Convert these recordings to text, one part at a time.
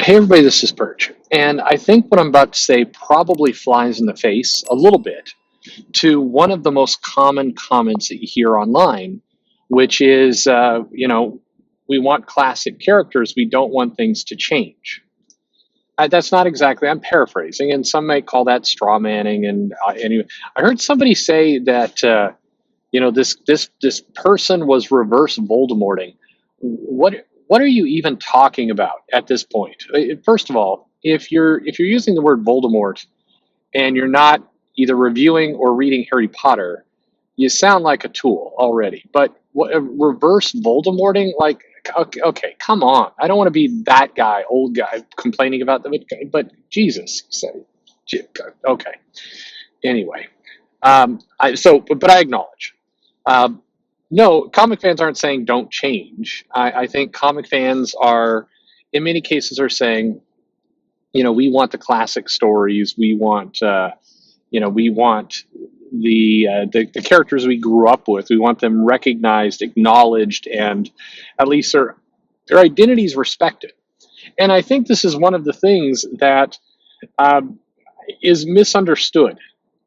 Hey everybody, this is Perch, and I think what I'm about to say probably flies in the face a little bit to one of the most common comments that you hear online, which is, we want classic characters, we don't want things to change. That's not exactly, I'm paraphrasing, and some might call that straw manning. And anyway, I heard somebody say that, this person was reverse Voldemorting. What are you even talking about at this point? First of all, if you're using the word Voldemort and you're not either reviewing or reading Harry Potter, you sound like a tool already. But reverse Voldemorting, like, okay, come on. I don't want to be that guy, old guy, complaining about them. But Jesus, okay. Anyway, but I acknowledge. Um, no, comic fans aren't saying don't change. I think comic fans are, in many cases, are saying, we want the classic stories. We want the characters we grew up with. We want them recognized, acknowledged, and at least their identities respected. And I think this is one of the things that um, is misunderstood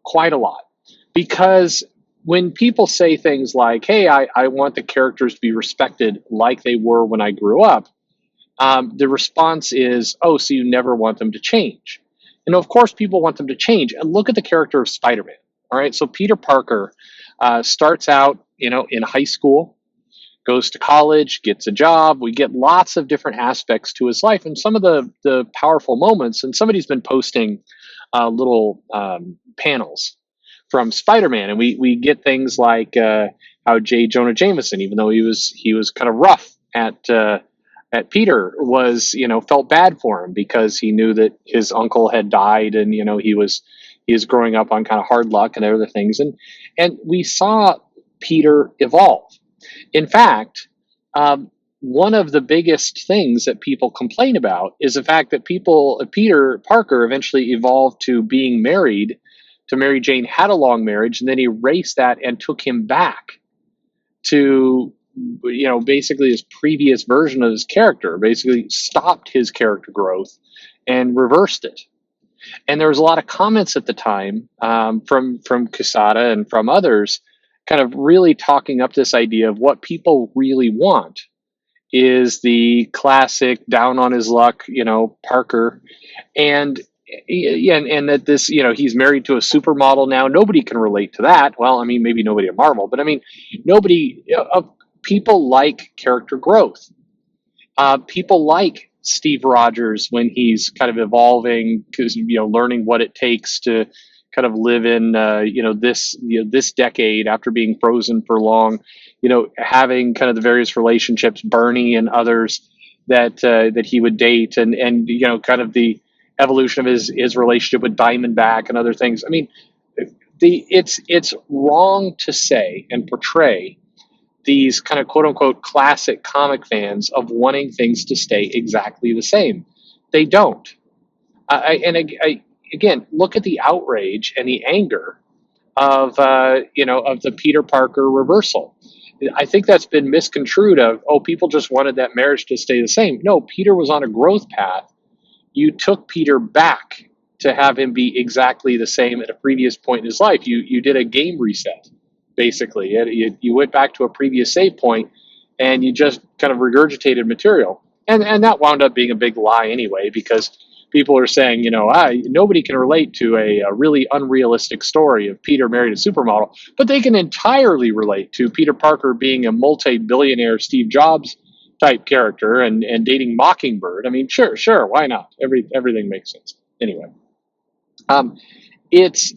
quite a lot, because when people say things like, hey, I want the characters to be respected like they were when I grew up, the response is, oh, so you never want them to change. And of course, people want them to change. And look at the character of Spider Man. All right. So Peter Parker starts out, in high school, goes to college, gets a job. We get lots of different aspects to his life. And some of the powerful moments, and somebody's been posting little panels from Spider-Man, and we get things like how J. Jonah Jameson, even though he was kind of rough at Peter, was felt bad for him because he knew that his uncle had died, and he was growing up on kind of hard luck and other things, and we saw Peter evolve. In fact, one of the biggest things that people complain about is the fact that Peter Parker eventually evolved to being married to Mary Jane, had a long marriage, and then erased that and took him back to, basically his previous version of his character, basically stopped his character growth and reversed it. And there was a lot of comments at the time, from Quesada and from others, kind of really talking up this idea of what people really want is the classic down on his luck, Parker. And yeah, and that this, he's married to a supermodel now. Nobody can relate to that. Well, I mean, maybe nobody at Marvel, but I mean, nobody. People like character growth. People like Steve Rogers when he's kind of evolving, because learning what it takes to kind of live in this decade after being frozen for long. Having kind of the various relationships, Bernie and others that he would date, and kind of the evolution of his relationship with Diamondback and other things. I mean, it's wrong to say and portray these kind of quote unquote classic comic fans of wanting things to stay exactly the same. They don't. Again, look at the outrage and the anger of the Peter Parker reversal. I think that's been misconstrued of, oh, people just wanted that marriage to stay the same. No, Peter was on a growth path. You took Peter back to have him be exactly the same at a previous point in his life. You did a game reset, basically. You went back to a previous save point, and you just kind of regurgitated material. And that wound up being a big lie anyway, because people are saying, nobody can relate to a really unrealistic story of Peter married a supermodel, but they can entirely relate to Peter Parker being a multi-billionaire Steve Jobs type character and dating Mockingbird. I mean, sure, why not? Everything makes sense. Anyway, it's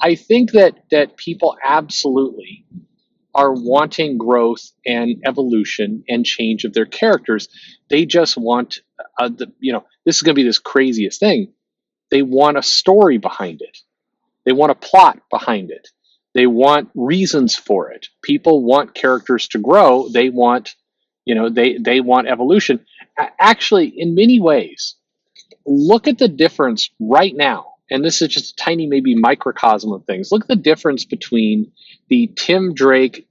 I think that people absolutely are wanting growth and evolution and change of their characters. They just want this is going to be this craziest thing. They want a story behind it. They want a plot behind it. They want reasons for it. People want characters to grow. They want, they want evolution. Actually, in many ways, look at the difference right now. And this is just a tiny, maybe microcosm of things. Look at the difference between the Tim Drake,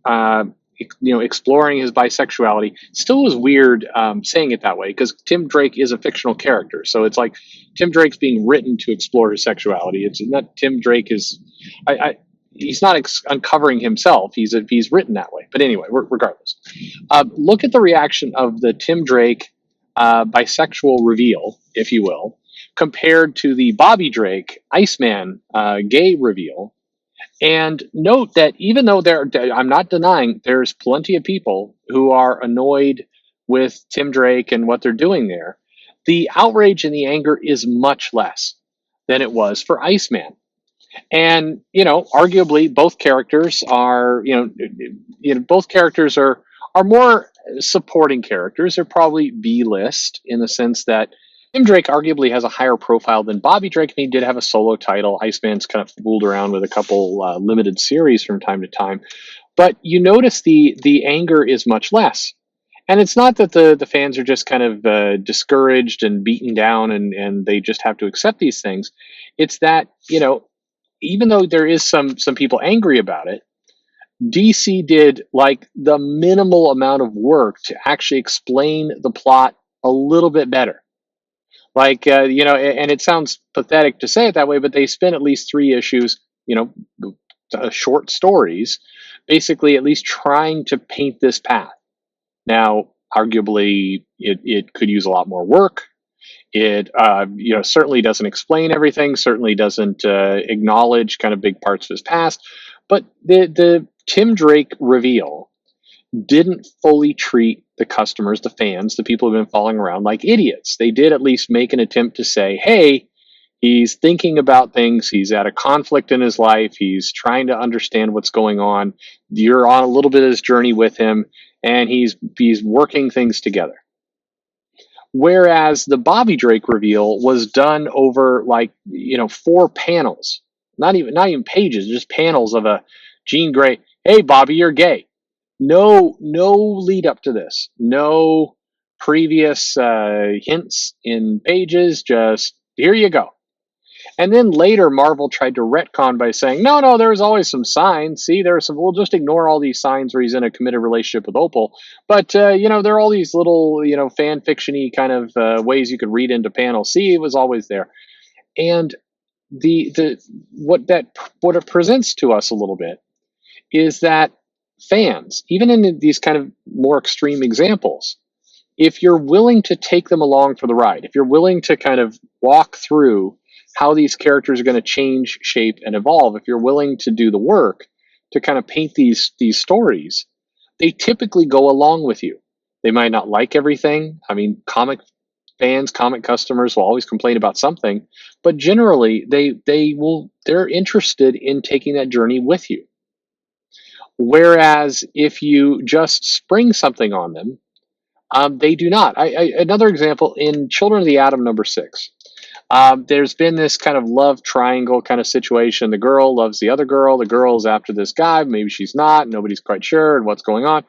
exploring his bisexuality. Still was weird saying it that way because Tim Drake is a fictional character, so it's like Tim Drake's being written to explore his sexuality. It's not Tim Drake is, he's not uncovering himself. He's written that way. But anyway, regardless, look at the reaction of the Tim Drake bisexual reveal, if you will, compared to the Bobby Drake Iceman gay reveal. And note that even though I'm not denying there's plenty of people who are annoyed with Tim Drake and what they're doing there, the outrage and the anger is much less than it was for Iceman. And arguably both characters are both characters are more supporting characters. They're probably B list in the sense that Tim Drake arguably has a higher profile than Bobby Drake, and he did have a solo title. Iceman's kind of fooled around with a couple limited series from time to time, but you notice the anger is much less. And it's not that the fans are just kind of discouraged and beaten down and they just have to accept these things. It's that, even though there is some people angry about it, DC did like the minimal amount of work to actually explain the plot a little bit better. Like, and it sounds pathetic to say it that way, but they spent at least 3 issues, short stories, basically at least trying to paint this path. Now, arguably, it could use a lot more work. It certainly doesn't explain everything, certainly doesn't acknowledge kind of big parts of his past. But the Tim Drake reveal didn't fully treat the customers, the fans, the people who've been following around like idiots. They did at least make an attempt to say, hey, he's thinking about things. He's at a conflict in his life. He's trying to understand what's going on. You're on a little bit of this journey with him, and he's working things together. Whereas the Bobby Drake reveal was done over 4 panels, not even pages, just panels of a Jean Grey. Hey, Bobby, you're gay. No lead up to this. No previous hints in pages. Just here you go. And then later, Marvel tried to retcon by saying, no, there's always some signs. See, we'll just ignore all these signs where he's in a committed relationship with Opal. But, there are all these little, fan fiction-y kind of ways you could read into panels. See, it was always there. And what it presents to us a little bit is that fans, even in these kind of more extreme examples, if you're willing to take them along for the ride, if you're willing to kind of walk through how these characters are going to change, shape, and evolve, if you're willing to do the work to kind of paint these stories, they typically go along with you. They might not like everything. I mean, comic fans, comic customers will always complain about something, but generally they're interested in taking that journey with you. Whereas if you just spring something on them, they do not. Another example in Children of the Atom #6. There's been this kind of love triangle kind of situation. The girl loves the other girl. The girl is after this guy. Maybe she's not. Nobody's quite sure and what's going on.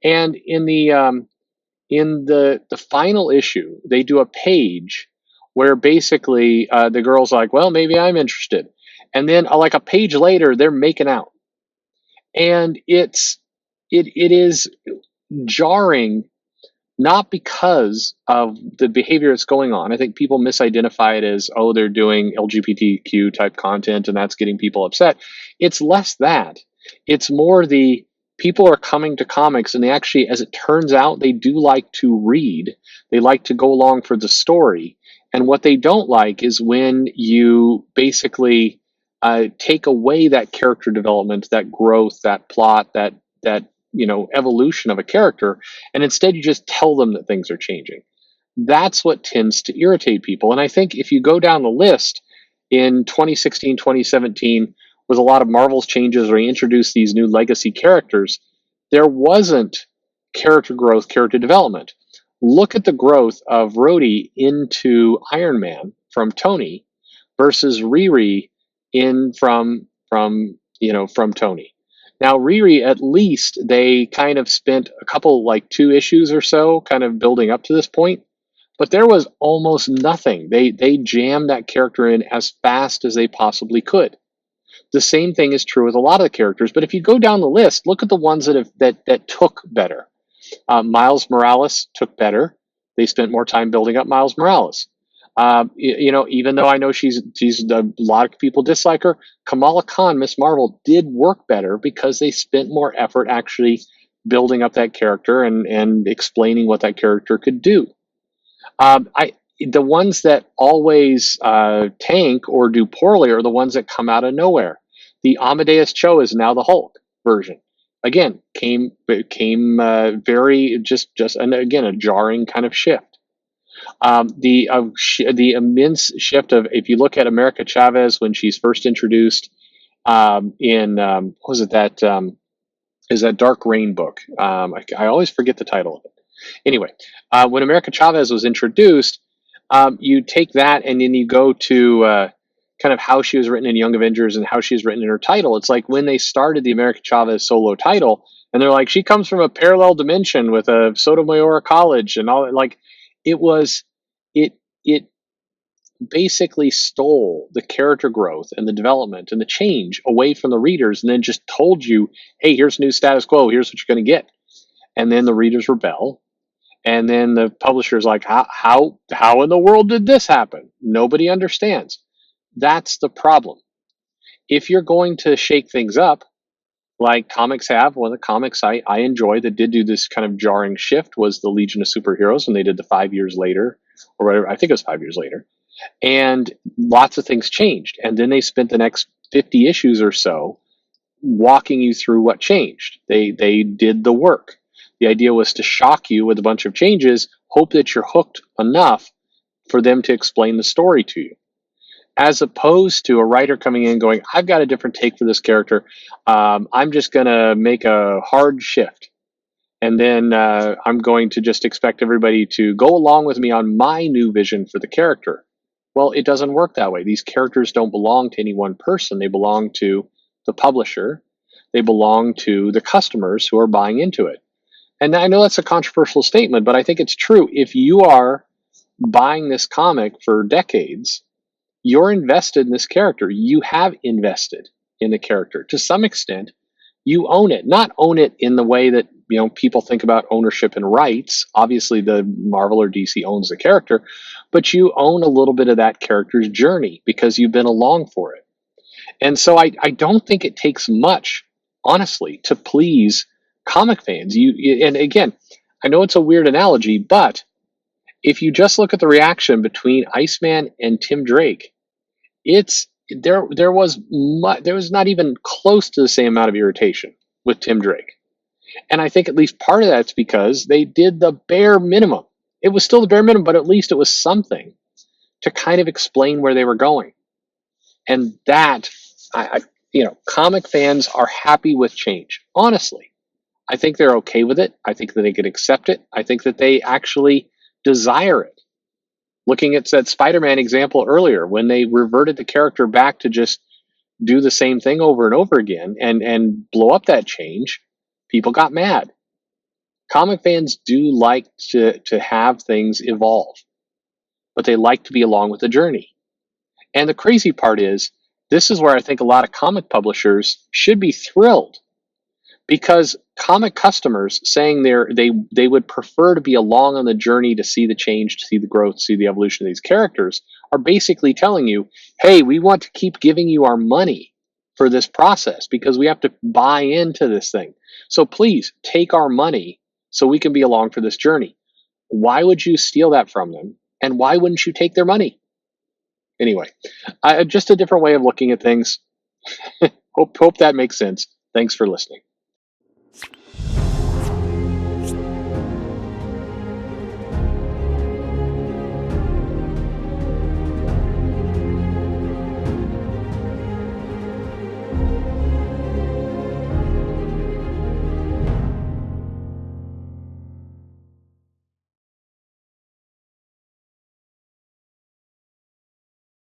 And in the final issue, they do a page where basically the girl's like, well, maybe I'm interested. And then like a page later, they're making out. And it is jarring, not because of the behavior that's going on. I think people misidentify it as, oh, they're doing LGBTQ type content and that's getting people upset. It's less that. It's more the people are coming to comics and they actually, as it turns out, they do like to read. They like to go along for the story. And what they don't like is when you basically take away that character development, that growth, that plot, that evolution of a character, and instead you just tell them that things are changing. That's what tends to irritate people. And I think if you go down the list in 2016, 2017, with a lot of Marvel's changes where he introduced these new legacy characters, there wasn't character growth, character development. Look at the growth of Rhodey into Iron Man from Tony versus Riri from Tony. Now, Riri, at least they kind of spent a couple, 2 issues or so, kind of building up to this point. But there was almost nothing. They jammed that character in as fast as they possibly could. The same thing is true with a lot of the characters. But if you go down the list, look at the ones that took better. Miles Morales took better. They spent more time building up Miles Morales. Even though I know she's a lot of people dislike her, Kamala Khan, Miss Marvel, did work better because they spent more effort actually building up that character and explaining what that character could do. I The ones that always tank or do poorly are the ones that come out of nowhere. The Amadeus Cho is now the Hulk version. Again, came very just and again a jarring kind of shift. The immense shift of, if you look at America Chavez when she's first introduced in what was it that is that Dark Reign book? I always forget the title of it. Anyway, when America Chavez was introduced, you take that and then you go to kind of how she was written in Young Avengers and how she was written in her title. It's like when they started the America Chavez solo title, and they're like, she comes from a parallel dimension with a Sotomayor College and all. Like, it basically stole the character growth and the development and the change away from the readers, and then just told you, hey, here's new status quo, here's what you're going to get. And then the readers rebel, and then the publisher's like, how in the world did this happen? Nobody understands. That's the problem. If you're going to shake things up, like comics have, one of the comics I enjoy that did do this kind of jarring shift was the Legion of Superheroes when they did the 5 years later, or whatever. I think it was 5 years later. And lots of things changed. And then they spent the next 50 issues or so walking you through what changed. They did the work. The idea was to shock you with a bunch of changes, hope that you're hooked enough for them to explain the story to you. As opposed to a writer coming in going, I've got a different take for this character. I'm just going to make a hard shift. And then I'm going to just expect everybody to go along with me on my new vision for the character. Well, it doesn't work that way. These characters don't belong to any one person. They belong to the publisher. They belong to the customers who are buying into it. And I know that's a controversial statement, but I think it's true. If you are buying this comic for decades, you're invested in this character. You have invested in the character. To some extent, you own it. Not own it in the way that people think about ownership and rights. Obviously, the Marvel or DC owns the character, but you own a little bit of that character's journey because you've been along for it. And so I don't think it takes much, honestly, to please comic fans. And again, I know it's a weird analogy, but if you just look at the reaction between Iceman and Tim Drake, there was not even close to the same amount of irritation with Tim Drake. And I think at least part of that's because they did the bare minimum. It was still the bare minimum, but at least it was something to kind of explain where they were going. And that, comic fans are happy with change. Honestly, I think they're okay with it. I think that they can accept it. I think that they actually desire it. Looking at that Spider-Man example earlier, when they reverted the character back to just do the same thing over and over again and blow up that change, people got mad. Comic fans do like to have things evolve, but they like to be along with the journey. And the crazy part is, this is where I think a lot of comic publishers should be thrilled, because comic customers saying they would prefer to be along on the journey to see the change, to see the growth, see the evolution of these characters, are basically telling you, hey, we want to keep giving you our money for this process because we have to buy into this thing. So please take our money so we can be along for this journey. Why would you steal that from them? And why wouldn't you take their money? Anyway, just a different way of looking at things. Hope that makes sense. Thanks for listening.